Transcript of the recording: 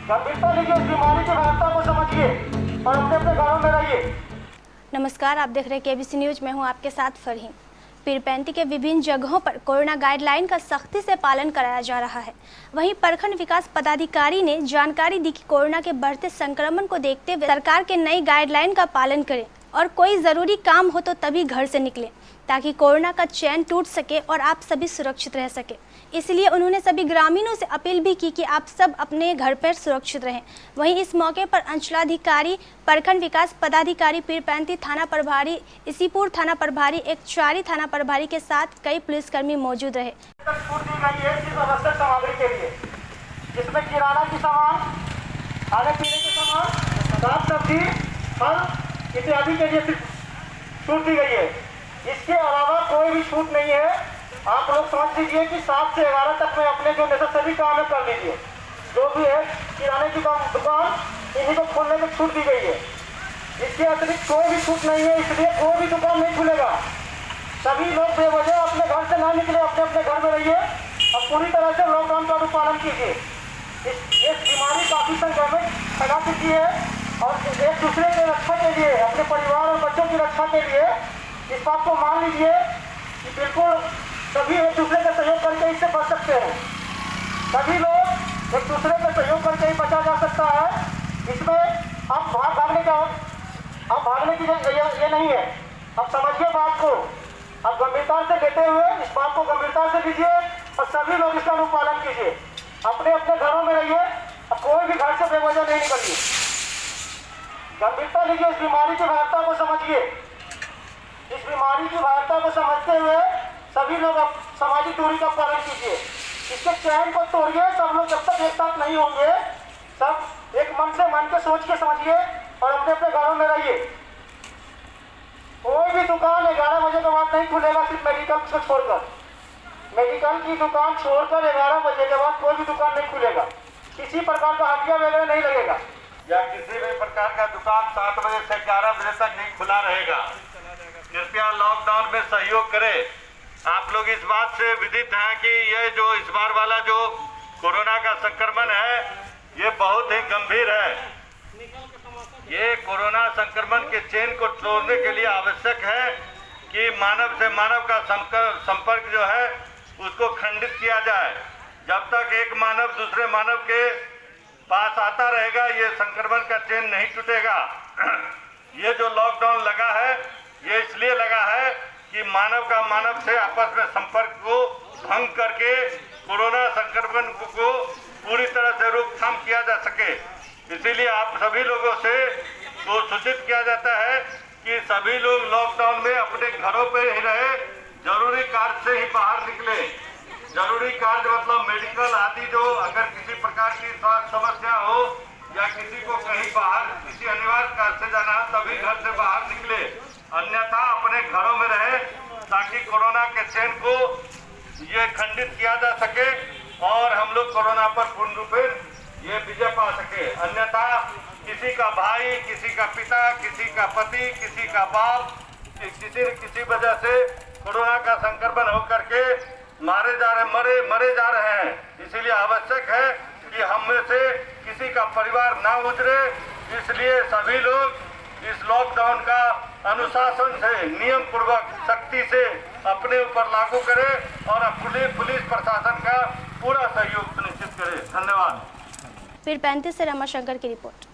गंभीरता लीजिए इस बीमारी की वार्ता को समझिए और अपने अपने घरों में रहिए। नमस्कार, आप देख रहे हैं केबीसी न्यूज में हूं आपके साथ फरहीन। पीरपैंती के विभिन्न जगहों पर कोरोना गाइडलाइन का सख्ती से पालन कराया जा रहा है। वहीं प्रखंड विकास पदाधिकारी ने जानकारी दी कि कोरोना के बढ़ते संक्रमण को देखते हुए सरकार के नई गाइडलाइन का पालन करें और कोई ज़रूरी काम हो तो तभी घर से निकलें, ताकि कोरोना का चैन टूट सके और आप सभी सुरक्षित रह सके। इसलिए उन्होंने सभी ग्रामीणों से अपील भी की कि आप सब अपने घर पर सुरक्षित रहें। वहीं इस मौके पर अंचलाधिकारी, प्रखंड विकास पदाधिकारी, पीरपैंती थाना प्रभारी, इसीपुर थाना प्रभारी, एकचारी थाना प्रभारी के साथ कई पुलिसकर्मी मौजूद रहे। छूट दी गई है सिर्फ आवश्यक सामग्री के लिए, जिसमें किराना की सामान, खाने पीने के सामान, साग सब्जी, फल इत्यादि के लिए सिर्फ छूट दी गई है। इसके अलावा कोई भी छूट नहीं है। आप लोग समझ लीजिए कि 7 से 11 तक में अपने जो नेसेसरी काम है कर लीजिए। जो भी है किराने की दुकान इन्हीं को खोलने में छूट दी गई है। इसके अतिरिक्त कोई भी छूट नहीं है, इसलिए कोई भी दुकान नहीं खुलेगा। सभी लोग बेवजह अपने घर से ना निकले, अपने अपने घर में रहिए और पूरी तरह से लॉकडाउन का अनुपालन कीजिए। इस बीमारी काफ़ी संक्रमित फैला चुकी है और एक दूसरे की रक्षा के लिए, अपने परिवार और बच्चों की रक्षा के लिए इस बात को मान लीजिए कि बिल्कुल सभी एक दूसरे का सहयोग करके इससे बच सकते हैं। सभी लोग एक दूसरे का सहयोग करके ही बचा जा सकता है। इसमें अब भागने की ये नहीं है। अब समझिए बात को, अब गंभीरता से लेते हुए इस बात को गंभीरता से लीजिए और सभी लोग इसका अनुपालन कीजिए। अपने अपने घरों में रहिए और कोई भी घर से बेवजह नहीं निकलिए। गंभीरता लीजिए इस बीमारी की वार्ता को समझिए। इस बीमारी की वार्ता को समझते हुए सभी लोग अब सामाजिक दूरी का पालन कीजिए। इसके चैन को तोड़िए। सब लोग जब तक एक साथ नहीं होंगे, सब एक मन से मन के सोच के समझिए और अपने अपने घरों में रहिए। कोई भी दुकान 11 बजे के बाद नहीं खुलेगा, सिर्फ मेडिकल को छोड़कर। मेडिकल की दुकान छोड़कर 11 बजे के बाद कोई भी दुकान नहीं खुलेगा। किसी प्रकार का हटिया वगैरह नहीं लगेगा या किसी भी प्रकार का दुकान 7 बजे से 11 बजे तक नहीं खुला रहेगा। कृपया लॉकडाउन में सहयोग करें। आप लोग इस बात से विदित हैं कि ये जो इस बार वाला जो कोरोना का संक्रमण है, ये बहुत ही गंभीर है। ये कोरोना संक्रमण के चेन को तोड़ने के लिए आवश्यक है कि मानव से मानव का संपर्क जो है उसको खंडित किया जाए। जब तक एक मानव दूसरे मानव के पास आता रहेगा, ये संक्रमण का चेन नहीं टूटेगा। ये जो लॉकडाउन लगा है, ये इसलिए लगा है कि मानव का मानव से आपस में संपर्क को भंग करके कोरोना संक्रमण को पूरी तरह से रोकथाम किया जा सके। इसीलिए आप सभी लोगों से तो सूचित किया जाता है कि सभी लोग लॉकडाउन में अपने घरों पे ही रहे, जरूरी कार्य से ही बाहर निकले। जरूरी कार्य मतलब मेडिकल आदि, जो अगर किसी प्रकार की स्वास्थ्य समस्या हो या किसी को कहीं बाहर किसी अनिवार्य कार्य से जाना है, तभी घर से बाहर निकले। अन्यथा अपने घरों में रहे, ताकि कोरोना के चेन को ये खंडित किया जा सके और हम लोग कोरोना पर पूर्ण रूप से ये विजय पा सके। अन्यथा किसी का भाई, किसी का पिता, किसी का पति, किसी का बाप किसी वजह से कोरोना का संक्रमण होकर के मरे जा रहे हैं। इसीलिए आवश्यक है कि हम में से किसी का परिवार ना उजरे। इसलिए सभी लोग इस लॉकडाउन का अनुशासन से, नियम पूर्वक, सख्ती से अपने ऊपर लागू करें और पुलिस प्रशासन का पूरा सहयोग सुनिश्चित करें। धन्यवाद। पीरपैंती से रमाशंकर की रिपोर्ट।